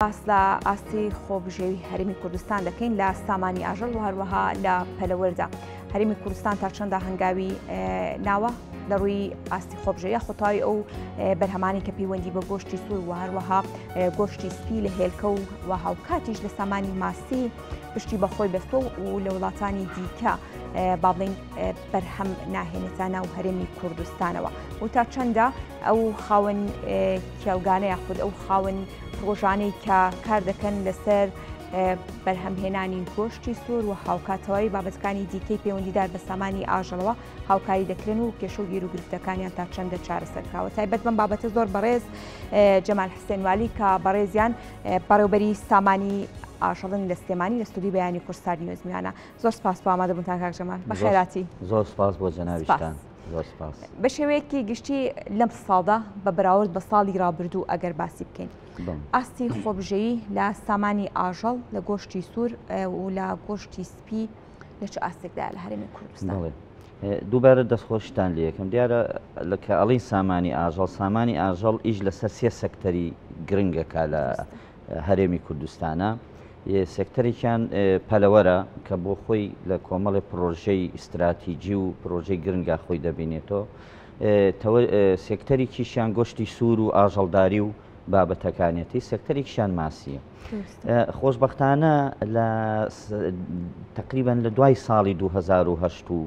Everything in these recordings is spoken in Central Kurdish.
باس لە ئاستی خۆبژێوی هەرێمی کوردستان دەکەین لە سامانی ئاژەڵ و هەروەها لە پەلەوەردا. هەرێمی کوردستان تا چەندە هەنگاوی ناوە لە ڕووی ئاستی خۆبژێوی خۆتاوی ئەو بەرهەمانی کە پەیوەندی بە گۆشتی سوور و هەروەها گۆشتی سپی لە هێلکە و هاوکاتیش لە سامانی ماسی پشتی بەخۆی بەستۆ و لە وڵاتانی دیکە با بڵین بەرهەم ناهێنێتە ناو هەرێمی کوردستانەوە و تا چەندە ئەو خاوەن کێڵگانە یاخود ئەو خاوەن ڕۆژانەی کە کار دەکەن لەسەر بەرهەمهێنانی گۆشتی سوور و هاوکاتەوەی بابەتەکانی دیکەی پەیوەندیدار بە سامانی ئاژەڵەوە هاوکاری دەکرێن و کێشە و گیر و گرفتەکانیان تا چەندە چارەسەرکراوە. تایبەت بەم بابەتە زۆر بەڕێز جەمال حسێنوالی کە بەڕێزیان بەڕێوەبەری سامانی ئاژەڵن لە سلێمانی لە ستودیۆی بەیانی کورسانی نوێزمیانە. زۆر سپاس بۆ ئامادەبوونتان کاک جەمال. بەخێراتی. زۆر سپاس بۆ جەناویشتان. بە شێوەیەکی گشتی لەم ساڵدا بە بەراورد بە ساڵی ڕابردوو ئەگەر باسی بکەین ئاستی خۆبژەیی لە سامانی ئاژەڵ لە گۆشتی سوور و لە گۆشتی سپی لە چه ئاستێکدا لە هەرێمی کوردستان دووبارە دەستخۆشتان لە یەکەم دیارە لە کە ئەڵین سامانی ئاژەڵ ئیش لەسەر سێ سەکتەری گرنگەکە لە هەرێمی کوردستانە. سێکتەرێکیان پەلەوەرە کە بۆ خۆی لە کۆمەڵی پرۆژەی ئیستراتیجی و پرۆژەی گرنگا خۆی دەبینێتەوە. سێکتەرێکیشیان گۆشتی سوور و ئاژەڵداری و بابەتەکانێتی، سێکتەرێکیشیان ماسیە. خۆشبەختانە لە تقریبان لە دوای ساڵی 2008 و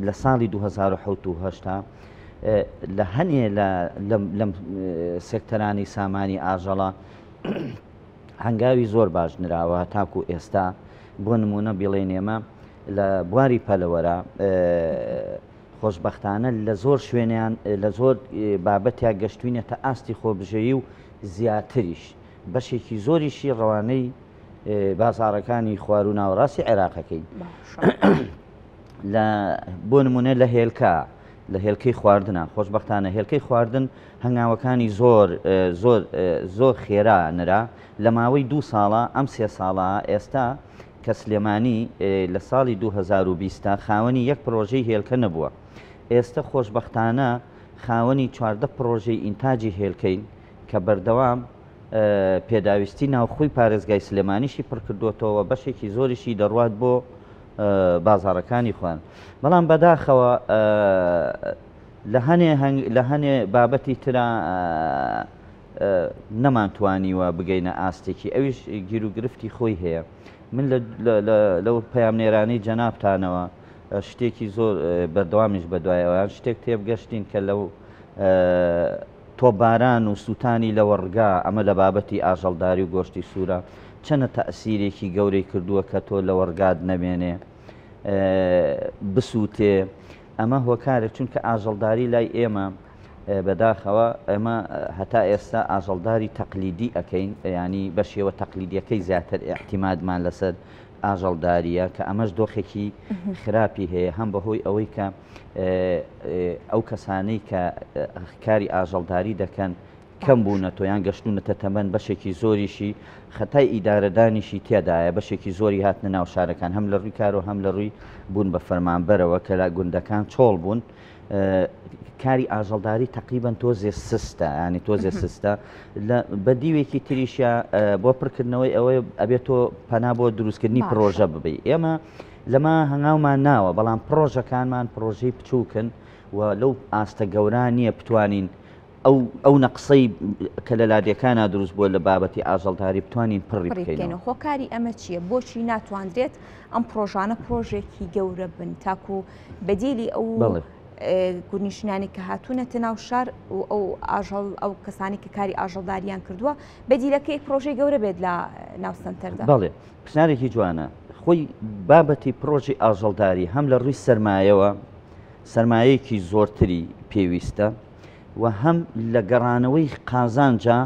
لە ساڵی 2007 لە هەنێ لەم سێکتەرانی سامانی ئاژەڵە هەنگاوی زۆر باش نراوە تاکو ئێستا بۆ نمونە بڵێنێمە لە بواری پەلەوەرە خۆشبەختانە لە زۆر شوێنیان لە زۆر بابەتیا گەشتوینێتە ئاستی خۆبژێوی و زیاتریش بەشێکی زۆریشی ڕەوانەی بازاڕەکانی خوار و ناوەڕاستی عێراقەکەی بۆ نمونە لە هێلکە لە هێلکەی خواردنە خۆشبەختانە هێلکەی خواردن هەنگاوەکانی زۆر خێرا نرا لە ماوەی 2 ساڵە ئەم 3 ساڵە ئێستا کە سلێمانی لە ساڵی 2020 خاوەنی یەک پرۆژەی هێلکە نەبووە. ئێستا خۆشبەختانە خاوەنی 14 پرۆژەی ئینتاجی هێلکەین کە بەردەوام پێداویستی ناوخۆی پارێزگای سلێمانیشی پڕکردوێتەوە بەشێکی زۆریشی دەڕوات بۆ بازاڕەکانی خوان. بەڵام بەداخەوە لە هەنێ بابەتی ترا نەمانتوانیوە بگەینە ئاستێکی ئەویش گیر و گرفتی خۆی هەیە. من لەو پەیامنێرانەی جەنابتانەوە شتێکی زۆر بەردەوامیش بەدوایەوەیان شتێک تێبگەشتین کە لەو تۆباران و سووتانی لە وەڕگا ئەمە لە بابەتی ئاژەڵداری و گۆشتی سوورە چەنە تەئسیرێکی گەورەی کردووە کە تۆ لە وەرگاد نەمێنێ بسووتێ. ئەمە هۆکارە چونکە ئاژەڵداری لای ئێمە بەداخەوە ئێمە هەتا ئێستا ئاژەڵداری تەقلیدی ئەەکەین ینی بە شێوە تەقلیدیەکەی زیاتر احتیمادمان لەسەر ئاژەڵداریە کە ئەمەش دۆخێکی خراپی هەیە هەم بەهۆی ئەوەی کە ئەو کەسانەی کە کاری ئاژەڵداری دەکەن کەم بوونەتۆ یان گەشتونەتە تەمەەن بەشێکی زۆریشی خەتای ئیدارەدانیشی تێدایە بەشێکی زۆری هاتنە ناو شارەکان هەم لە ڕووی کار و هەم لە ڕووی بوون بە فەرمانبەرەوە کە لە گوندەکان چۆڵ بوون. کاری ئاژەڵداری تقریبان تۆزێ سستە ینی تۆزێ سستە بە دیوێکی تریشە بۆ پڕکردنەوەی ئەوەی ئەبێتۆ پەنا بۆ دروستکردنی پرۆژە ببی. ئێمە لەمە هەنگاومان ناوە بەڵام پرۆژەکانمان پرۆژەی بچووکن و لەو ئاستە گەوران نییە بتوانین ئەو نەقسەی کە لە لادیەکانە دروست بووە لە بابەتی ئاژەڵداری بتوانین پڕی بکەین. هۆکاری ئەمە چییە؟ بۆچی ناتوانرێت ئەم پرۆژانە پرۆژێکی گەورە بن تاکو بەدیلی ئەو گونیشنانی کە هاتوونەتە ناو شار و ئەو ئاژەڵ ئەو کەسانی کە کاری ئاژەڵداریان کردووە بەدیلەکە یک پرۆژەی گەورە بێت لە ناو سنتەردا؟ بەڵێ پرسیارێکی جوانە. خۆی بابەتی پرۆژی ئاژەڵداری هەم لە ڕووی سەرمایەوە سەرمایەیەکی زۆرتری پێویستە و هەم لە گەڕانەوەی قازانجا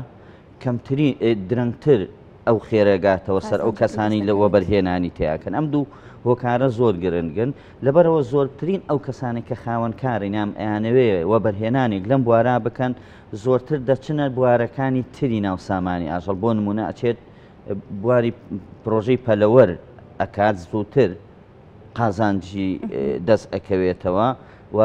کەمتری درەنگتر ئەو خێرەگاتەوە سەر ئەو کەسانی لە وەبەرهێنانی تیاکەن. ئەم دوو هۆکارە زۆر گرنگن لەبەرەوە زۆرترین ئەو کەسانی کە خاوەنکاری نام ئەیانەوێ وەبەرهێنانێک لەم بوارا بکەن زۆرتر دەچنە بوارەکانی تری ناو سامانی ئاژەڵ. بۆ نمونە ئەچێت بواری پرۆژەی پەلەوەر ئەکات زووتر قازانجی دەست ئەکەوێتەوە و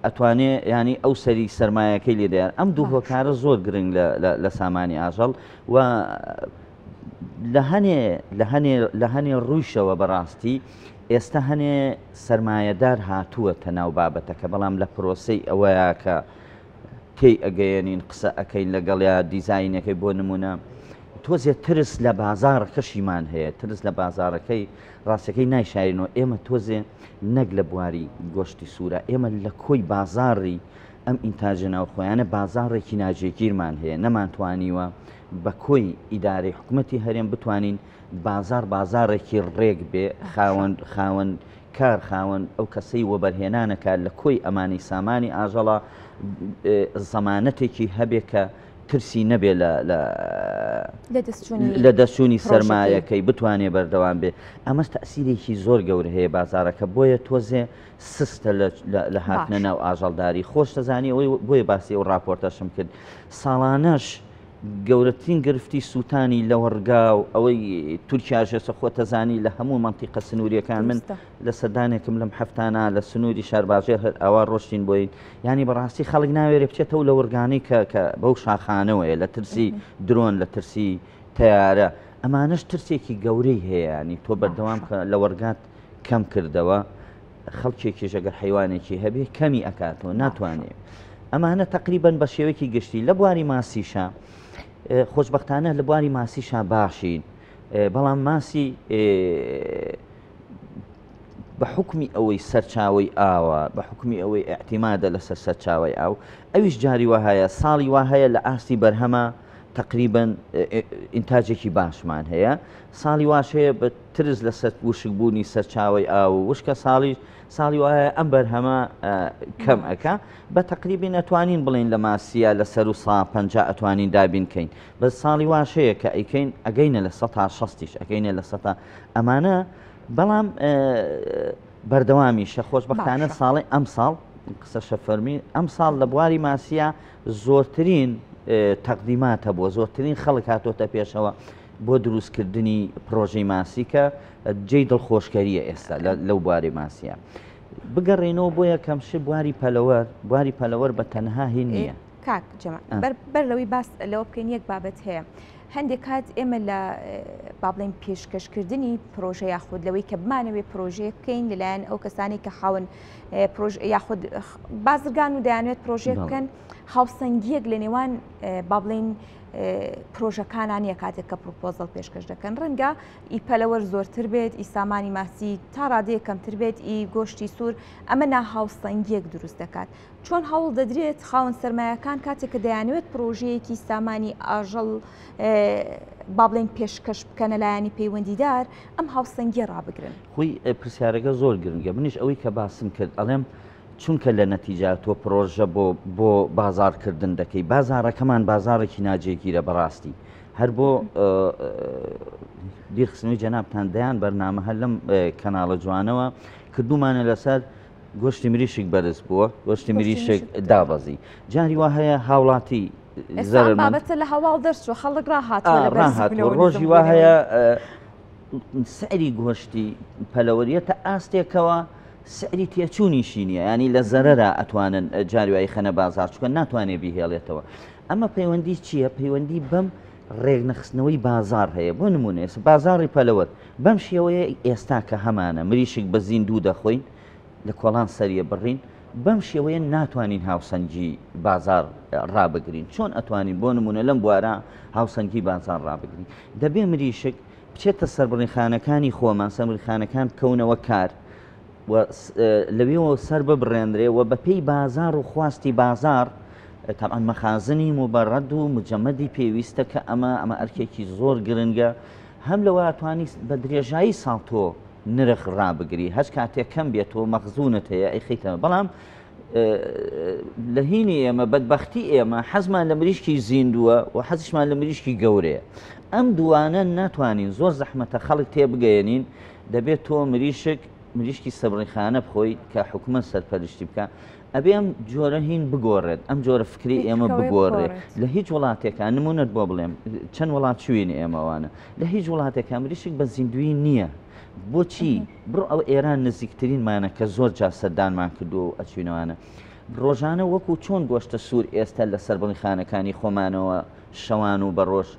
ئەتوانێت ینی ئەو سەری سەرمایەکەی لێدایان ئەم دوو هۆکارە زۆر گرنگ لە سامانی ئاژەڵ و لە هەنێ ڕوویشەوە بەڕاستی ئێستا هەنێ سەرمایەدار هاتووەتە ناو بابەتەکە بەڵام لە پرۆسەی ئەوەیە کە تێی ئەگەیەنین قسە ئەەکەین لەگەڵیا دیزاینەکەی بۆ نمونە تۆزێت ترس لە بازارەکەشیمان هەیە ترس لە بازارەکەی ڕاستەکەی نایشارینەوە ئێمە تۆزێ نەک لە بواری گۆشتی سوورە ئێمە لە کۆی بازاڕی ئەم ئینتاژە ناوخۆیانە بازاڕێکی ناجێگیرمان هەیە نەمانتوانیوە بە کۆی ئیدارەی حکوومەتی هەرێم بتوانین بازارێکی ڕێک بێ خاوەن کار خاوەن ئەو کەسەی وەبەرهێنانەکە لە کۆی ئەمانی سامانی ئاژەڵە زەمانەتێکی هەبێ کە ترسی نەبێ لە دەستچوونی سەرمایەکەی بتوانێ بەردەوام بێ ئەمە تەسیرێکی زۆر گەورە هەیە بازارەکە بۆیە تۆزێ سستە لە هاتنە ناو ئاژەڵداری خۆش دەزانی ئەوەی بۆیە باسی ئەو راپۆرتەشم کرد ساڵانەش گەورەترین گرفتی سووتانی لە وەرگا و ئەوەی تورکیاژێسە خۆتەزانی لە هەموو منتیقە سنووریەکان من لە سەردانێکم لەم هەفتانە لە سنووری شارباژێر هەر ئەوە ڕۆشتین بۆین ینی بەڕاستی خەڵک ناوێرە بچێتەوە لە وەرگانی کە بەو شاخانەوەیە لە ترسی درۆن لە ترسی تیارە ئەمانش ترسێکی گەورەی هەیە ینی تۆ بەردەوام لە وەرگات کەم کردەوە خەڵکێکی ژەگەر حیوانێکی هەبێ کەمی ئەکاتەوە ناتوانێت ئەمانە تقریبان بە شێوەیەکی گشتی لە بواری ماسیشە خۆشببختانە لە بواری ماسیشا باشین بەڵام ماسی بە حکمی ئەوەی سەرچاوی ئاوە بە حکمی ئەوەی ئەحتیمادە لەسەر سەرچاوی ئاو ئەویش جاری وهەیە ساڵی وهەیە لە ئاستی بەرهەمە تقریبان ئینتاجێکی باشمان هەیە ساڵی واشەیە بە ترس لەسەر وشکبوونی سەرچاوی ئاو وشکە ساڵی وایە ئەم بەرهەمە کەم ئەکا بە تقریبی نەتوانین بڵین لە ماسیە لە سەر و 150 ئەتوانین دابینکەین بە ساڵی واشەیە کە ئەیکەین ئەگەینە لە 160 ئەگەینە لە 100 ئەمانە بەڵام بەردەوامیشە خۆشببختانە ساڵی ئەم ساڵ قسە شەفەرمی ئەم ساڵ لە بواری ماسیە زۆرترین تەقدیماتە بۆ زۆرترین خەڵک هاتۆتە پێشەوە بۆ دروستکردنی پرۆژەی ماسی کە جێی دڵخۆشکەریە ئێستا لەو بواری ماسیە بگەڕێنەوە بۆ یەکەمش بواری پەلەوەر بە تەنها هین نییە کاک جەمال بەر لەوەی باس لەوە بکەین یەک بابەت هەیە هەندێک کات ئێمە لە با بڵێن پێشکەشکردنی پرۆژە یاخود لەوەی کە بمانەوێت پرۆژەیە بکەین لەلایەن ئەو کەسانی کە خاوەن یاخود بازرگان و دەیانوێت پرۆژێ بکەن هاوسەنگیەک لە نێوان با بڵێن پرۆژەکانانیە کاتێک کە پرۆپۆزەڵ پێشکەش دەکەن ڕەنگە ئی پەلەوەر زۆرتر بێت ئی سامانی ماسی تا ڕادەیە کەمتر بێت ئی گۆشتی سوور ئەمە ناهاوسەنگیەک دروست دەکات چۆن هەوڵ دەدرێت خاوەن سەرمایەکان کاتێک کە دەیانوێت پرۆژەیەکی سامانی ئاژەڵ با بڵێن پێشکەش بکەنە لایەنی پەیوەندیدار ئەم هاوسەنگیە ڕابگرن خۆی پرسیارەکە زۆر گرنگە منیش ئەوەی کە باسم کرد ئەڵێم چونکە لە نەتیجا تۆ پرۆژە بۆ بازارکردن دەکەی بازارەکەمان بازارێکی ناجێگیرە بەڕاستی هەر بۆ بیرخستنەوەی جەنابتان دەیان بەرنامە هەر لەم کەناڵە جوانەوە کردومانە لەسەر گۆشتی مریشک بەرز بووە گۆشتی مریشک دابەزی جاری وا هەیە هاوڵاتی بابەتە لە هەواڵ دەرچوە خەڵک ڕاهاتوە ڕۆژی وا هەیە سەری گۆشتی پەلەوەریەتە ئاستێکەوە سەری تێچوونیشی نییە ینی لە زەرەرە ئەتوانن جاریوایی خەنە بازار چکە ناتوانێت بیهێڵێتەوە ئەمە پەیوەندی چییە؟ پەیوەندی بەم ڕێگنەخستنەوەی بازار هەیە بۆ نمونێ بازاری پەلەوەر بەم شێوەیە ئێستا کە هەمانە مریشک بە زیندوو دەخۆین لە کۆڵان سەریە بڕین بەم شێوەیە ناتوانین هاوسەنگی بازار ڕابگرین چۆن ئەتوانین بۆ نمونە لەم بوارە هاوسەنگی بازار ڕابگرین دەبێ مریشک بچێتە سەربڕینخانەکانی خۆمان سەربڕینخانەکان بکەونەوە کار لەوێەوە سەر ببڕێنرێ و بە پێی بازار و خواستی بازار تاان مەخازنی مبەڕەد و مجەمەدی پێویستە کە ئەمە ئەرکێکی زۆر گرنگە هەم لەوە ئەتوانی بە درێژایی ساڵتۆ نرخ ڕابگری هەچ کاتێک کەم بێتەوە مەخزونت هەیە ئەیخیتەوە بەڵام لە هینی ئێمە بەدبەختی ئێمە حەزمان لە مریشکی زیندووە و حەزشمان لە مریشکی گەورەیە ئەم دوانە ناتوانین زۆر زەحمەتە خەڵک تێبگەێنین دەبێت تۆ مریشکی سەبڕینخانە بخۆی کە حکومە سەرپەرشتی بکە ئەبێ ئەم جۆرە هین بگۆڕێت ئەم جۆرە فکری ئێمە بگۆڕێت لە هیچ وڵاتێکان نمونەت بۆ بڵێم چەند وڵات چوینی ئێمەوانە لە هیچ وڵاتێکان مریشک بە زیندوی نییە بۆچی بڕۆ ئەو ئێران نزیکترینمانە کە زۆر جا سەردانمان کردو و ئەچوینەوانە ڕۆژانە وەکو چۆن گۆشتە سوور ئێستا لە سەربڕینخانەکانی خۆمانەوە شەوان و بە ڕۆژ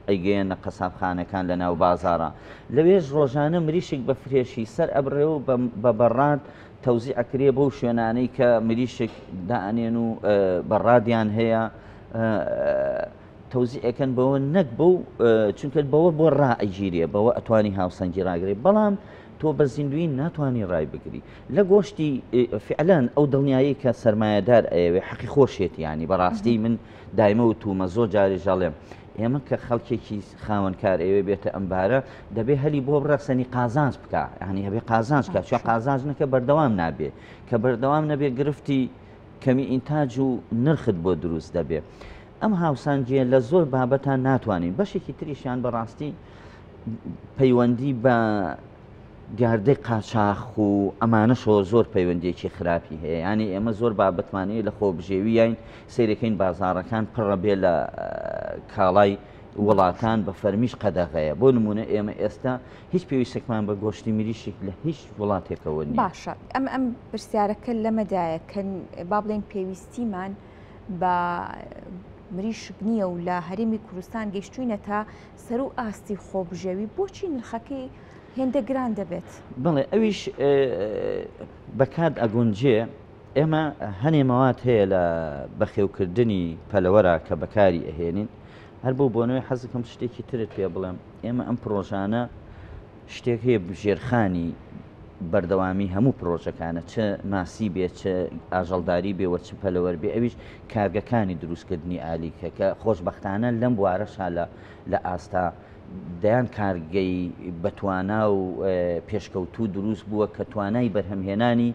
ئەیگەیەنە قەسابخانەکان لە ناو بازاڕە لەوێژ ڕۆژانە مریشێک بە فرێشی سەر ئەبڕێ و بە بەڕاد تەوزی ئەکرێ بەو شوێنانەی کە مریشێک دائنێن و بەڕادیان هەیە تەوزی ئەەکەن بەوە نەک بەو چونکە بەوە بۆ ڕائەگیرێ بەوە ئەتوانی هاوسەنگی ڕاگرێ بەڵام تۆ بە زیندوی ناتوانانی ڕای بگری لە گۆشتی فعلەن ئەو دڵنیایی کە سەرمایهدار ئەوێ حەقی خۆشێتی ینی بەڕاستی من دایمە و تومە زۆر جاری ژەڵێم ئێمە کە خەڵکێکی خاوەنکار ئەوێ بێتە ئەمبارە دەبێ هەلی بۆ بڕەسەنی قازانج بکە ینی هەبێ قازانج کە چ قازانج نەکە بەردەوام نابێ کە بەردەوام نەبێ گرفتی کەمی ئینتاج و نرخت بۆ دروست دەبێ ئەم هاوسانگیە لە زۆر بابەتان ناتوانین بەشێکی تریشیان بەڕاستی پەیوەندی بە گاردەی قاچاق و ئەمانەشەوە زۆر پەیوەندێکی خراپی هەیە ینی ئێمە زۆر بابەتمانەیە لە خۆبژێوی یاین سیرەکەین بازاڕەکان پڕە بێ لە کاڵای وڵاتان بە فەرمیش قەدەغەیە بۆ نمونە ئێمە ئێستا هیچ پێویستێکمان بە گۆشتی مریشێک لە هیچ وڵاتێکەوە نیە باشە ئەم پرسیارەکە لەمەدایە کە با بڵێن پێویستیمان بە مریشک نییە و لە هەرێمی کوردستان گەیشتوینە تا سەر و ئاستی خۆبژێوی بۆچی نرخەکەی هێندە گران دەبێت بڵێ ئەویش بەکات ئەگونجێ ئێمە هەنێ مەوات هەیە لە بەخێوکردنی پەلەوەرە کە بەکاری ئەهێنین هەر بۆ بۆنەوەی حەزەکەم شتێکی ترت پێ بڵێم ئێمە ئەم پرۆژانە شتێک هەیە بژێرخانی بەردەوامی هەموو پرۆژەکانە چه ماسی بێت چه ئاژەڵداری بێوە چ پەلەوەەر بێ ئەویش کارگەکانی دروستکردنی ئالیکە کە خۆشببختانە لەم بوارەشا لە ئاستا دەیان کارگەی بەتوانا و پێشکەوتوو دروست بووە کە توانای بەرهەمهێنانی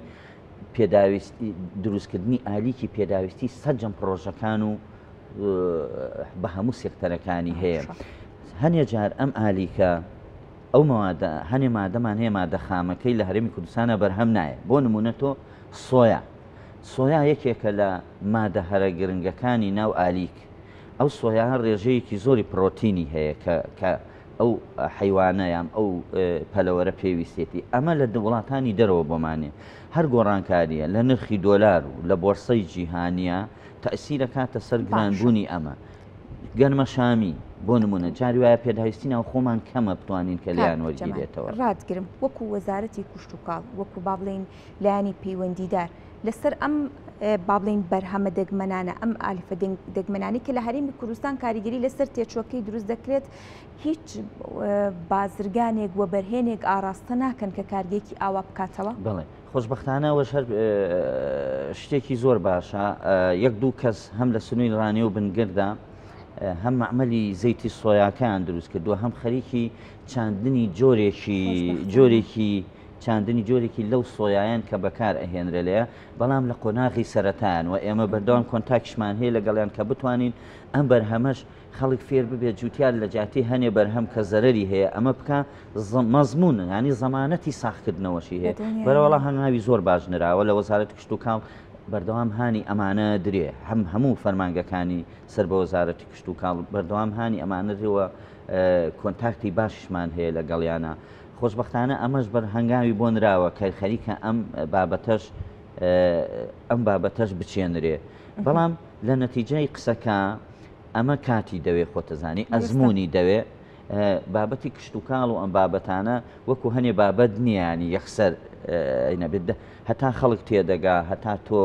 پێداویستی دروستکردنی ئالیکی پێداویستی سەرجەم پرۆژەکان و بە هەموو سێکتەرەکانی هەیە هەنێ جار ئەم ئالیکە ئەو مەوادە هەنێ مادەمان هەیە مادە خامەکەی لە هەرێمی کوردستانە بەرهەم نایە بۆ نمونە تۆ سۆیا یەکێکە لە مادە هەرە گرنگەکانی ناو ئالیک ئەو سۆیا ڕێژەیەکی زۆری پرۆتینی هەیە کە ئەو حیوانەیان ئەو پەلەوەرە پێویستێتی ئەمە لە وڵاتانی دەرەوە بۆمانێ هەر گۆڕانکاریە لە نرخی دۆلار و لە بۆرسەی جیهانیە تەئسیرە کاتە سەر گرانبوونی ئەمە گەنمە شامی بۆ نمونە جاری وایە پێداویستی ناو خۆمان کەمە بتوانین کە لیان وەرگیرێتەوە ڕادگرم وەکو وەزارەتی کوشت و کاڵ وەکو با بڵێن لایانی پەیوەندیدار لەسەر ئەم با بڵێن بەرهەمە دەگمەنانە ئەم ئالیفە دەگمەنانی کە لە هەرێمی کوردستان کاریگەری لەسەر تێچووەکەی دروست دەکرێت هیچ بازرگانێک وە بەرهێنێک ئاراستە ناکەن کە کارگێکی ئاوا بکاتەوە بڵێ خۆشببختانەوەش هەر شتێکی زۆر باشە یەک دوو کەس هەم لە سنووی ڕانێ و بنگردا هەم معمەلی زەیتی سۆیاکان دروست کردووە هەم خەریکی چاندنی جۆرێکی لەو سۆیایان کە بەکار ئەهێنرە لەیە بەڵام لە قۆناغی سەرەتایان و ئێمە بەردەوام کۆنتاکیشمان هەیە لەگەڵیان کە بتوانین ئەم بەرهەمەش خەڵک فێر ببێت جوتیار لە جاتی هەنێ بەرهەم کە زەرەری هەیە ئەمە بکە مەزمون ینی زەمانەتی ساختکردنەوەشی هەیە بەرەوەڵا هەنگاوی زۆر باش نراوە لە وەزارەت کشت و کاڵ بەردەوام هانی ئەمانە درێ هەموو فەرمانگەکانی سەر بە وەزارەتی کشت و کاڵ بەردەوام هانی ئەمانە درێوە کۆنتاکتی باششمان هەیە لەگەڵیانە خۆشببختانە ئەمەش بەر هەنگاوی بۆ نراوە کە خەریکە ئەم بابەتەش بچێنرێ بەڵام لە نەتیجەی قسەکە ئەمە کاتی دەوێ خۆتەزانی ئەزمموی دەوێ بابەتی کشت و کاڵ و ئەم بابەتانە وەکو هەنێ بابەت نییانی یەخسەر نەبێت هەتا خەڵک تێدەگا هەتا تۆ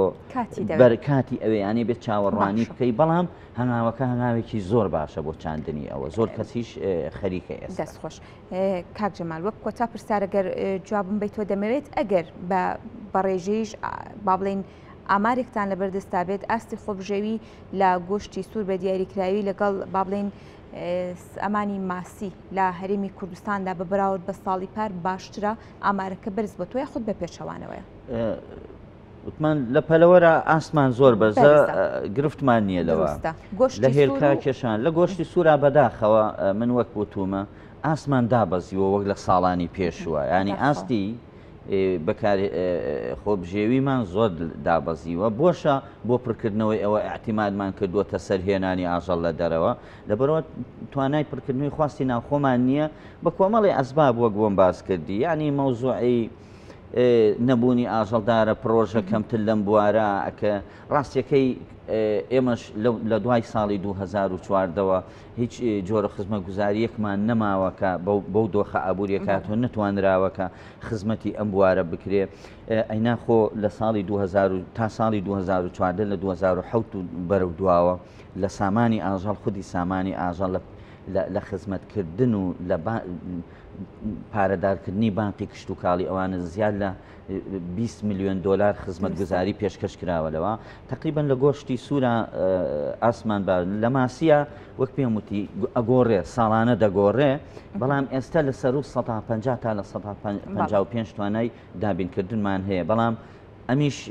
بەرکاتی ئەوەیانی بێت چاوەڕوانی بکەی بەڵام هەنگاوەکە هەنگاوێکی زۆر باشە بۆ چاندنی ئەوە زۆر کەسیش خەریکە ئێستا دەستخۆش کاک جەمال وەک کۆتا پرسیارەگەر جوابم بیت تۆ دەمەوێت ئەگەر بە ڕێژەیش با بڵێن ئامارێکتان لەبەردەستا بێت ئاستی خۆبژێوی لە گۆشتی سوور بە دیاریکراوی لەگەڵ با بڵێن ئەمانی ماسی لە هەرێمی کوردستاندا بە بەراورد بە ساڵی پار باشترە ئامارەکە بەرز بە تۆی خودت بە پێچەوانەوەیە وتمان لە پەلەوەرە ئاسمان زۆر بەرزە گرفتمان نییە لەوە لە هێلکا کێشان لە گۆشتی سوورا بەداخەوە من وەک بۆتومە ئاسمان دابەزیوە وەک لە ساڵانی پێشووە ینی ئاستی بەکار خۆبژێویمان زۆر دابەزیوە بۆشە بۆ پڕکردنەوەی ئەوە ئاعتیمادمان کردووەتە سەرهێنانی ئاژەڵ لە دەرەوە لەبەرەوە توانای پڕکردنەوەی خواستی ناوخۆمان نییە بە کۆمەڵی ئەسباب وەک بۆم باس کردی ینی مەوزوعی نەبوونی ئاژەڵدارە پرۆژە کەمتر لەم بوارە ئەکە ڕاستیەکەی ئێمەش لە دوای ساڵی 2014ەوە هیچ جۆرە خزمە گوزاریەکمان نەماوەکە بەو دۆخە ئابوووریەکاتەوە نتوانراوەکە خزمەتی ئەم بوارە بکرێ ئەیناخۆ لە ساڵی 2000 تا ساڵی 2014 لە 2007 بەرەو دواوە لە سامانی ئاژەڵ خودی سامانی ئاژەڵ لە خزمەتکردن و لە پارەدارکردنی بانقی کشت و کاڵی ئەوانە زیاد لە 20 میلیۆن دلار خزمەت گوزاری پێشکەش کراوەلەوە تقریبا لە گۆشتی سوورە ئاسمان لە ماسیە وەک پێم وتی ئەگۆڕێ ساڵانە دەگۆڕێ بەڵام ئێستا لە سەر و 150 تا لە 155 توانای دابینکردنمان هەیە بەڵام ئەمیش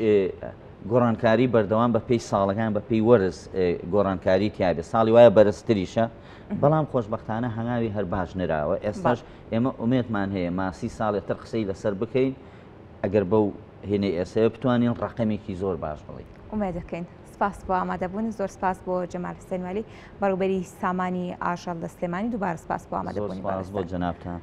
گۆڕانکاری بەردەوام بە پێی ساڵەکان بە پێی وەرز گۆڕانکاری تیاابێت ساڵی وایە بەرزتریشە بەڵام خۆشببختانە هەنگاوی هەر باش نراوە ئێستاش ئێمە ئومێدمان هەیە ماسی ساڵێتتر قسەی لەسەر بکەین ئەگەر بەو هێنەی ئێسەیە بتوانین ڕقەمێکی زۆر باش بڵێ ئومێ دەکەین سپاس بۆ ئامادەبوون زۆر سپاس بۆ جەمال حوسێن وەلی بەڕوبەری سامانی ئاژەڵ لە سلێمانی دووبارە سپاس بۆ ئامادەبوونی بۆ جەنابتان.